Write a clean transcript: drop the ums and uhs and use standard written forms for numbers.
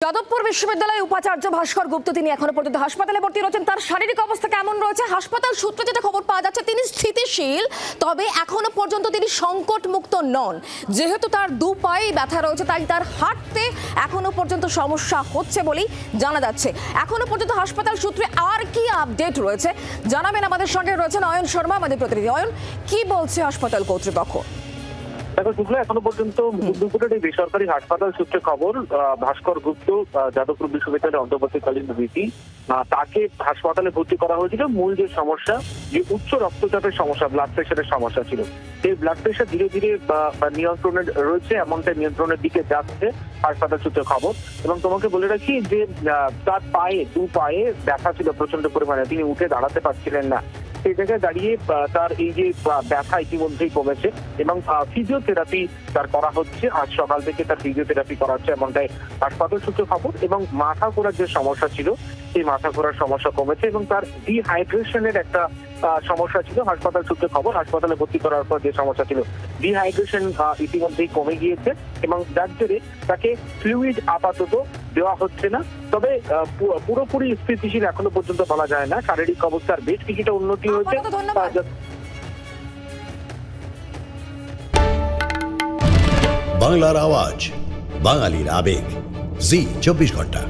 যাদবপুর বিশ্ববিদ্যালয়ের উপাচার্য ভাস্কর গুপ্ত তিনি এখনো পর্যন্ত হাসপাতালে ভর্তি রয়েছেন। তার শারীরিক অবস্থা কেমন রয়েছে? হাসপাতাল সূত্রে যেটা খবর পাওয়া যাচ্ছে তিনি স্থিতিশীল, তবে এখনো পর্যন্ত তিনি সংকট মুক্ত নন। যেহেতু তার দু পায়ে ব্যথা রয়েছে তাই তার হাঁটতে এখনো পর্যন্ত সমস্যা হচ্ছে বলেই জানা যাচ্ছে। এখনো পর্যন্ত হাসপাতাল সূত্রে আর কি আপডেট রয়েছে জানাবেন। আমাদের সঙ্গে রয়েছেন অয়ন শর্মা, আমাদের প্রতিনিধি। অয়ন, কি বলছে হাসপাতাল কর্তৃপক্ষ? দেখো শুক্লা, এখনো পর্যন্ত দুপুরের এই বেসরকারি হাসপাতাল সূত্রে খবর, ভাস্কর গুপ্ত যাদবপুর বিশ্ববিদ্যালয়ের অন্তর্বর্তীকালীন ভিসি, তাকে হাসপাতালে ভর্তি করা হয়েছিল। মূল যে সমস্যা, যে উচ্চ রক্তচাপের সমস্যা, ব্লাড প্রেশারের সমস্যা ছিল, সেই ব্লাড প্রেশার ধীরে ধীরে নিয়ন্ত্রণে রয়েছে, এমনটাই নিয়ন্ত্রণের দিকে যাচ্ছে হাসপাতাল সূত্রে খবর। এবং তোমাকে বলে রাখি যে তার দু পায়ে ব্যথা ছিল প্রচন্ড পরিমাণে, তিনি উঠে দাঁড়াতে পারছিলেন না। সেই জায়গায় দাঁড়িয়ে তার এই যে ব্যথা ইতিমধ্যেই কমেছে এবং ফিজিওথেরাপি তার করা হচ্ছে। আজ সকাল থেকে তার ফিজিওথেরাপি করা হচ্ছে এমনটাই হাসপাতাল সূত্রে খবর। এবং মাথা ঘোরার যে সমস্যা ছিল, সেই মাথা ঘোরার সমস্যা কমেছে এবং তার ডিহাইড্রেশনের একটা সমস্যা ছিল। হাসপাতাল সূত্রে খবর, হাসপাতালে ভর্তি করার পর যে সমস্যা ছিল, ডিহাইড্রেশন ইতিমধ্যেই কমে গিয়েছে এবং যার জেরে তাকে ফ্লুইড আপাতত দেওয়া হচ্ছে না। তবে পুরোপুরি স্থিতিশীল এখনো পর্যন্ত বলা যায় না। শারীরিক অবস্থার বেশ কিছুটা উন্নতি হয়েছে। বাংলার আওয়াজ, বাঙালির আবেগ, জি 24 ঘন্টা।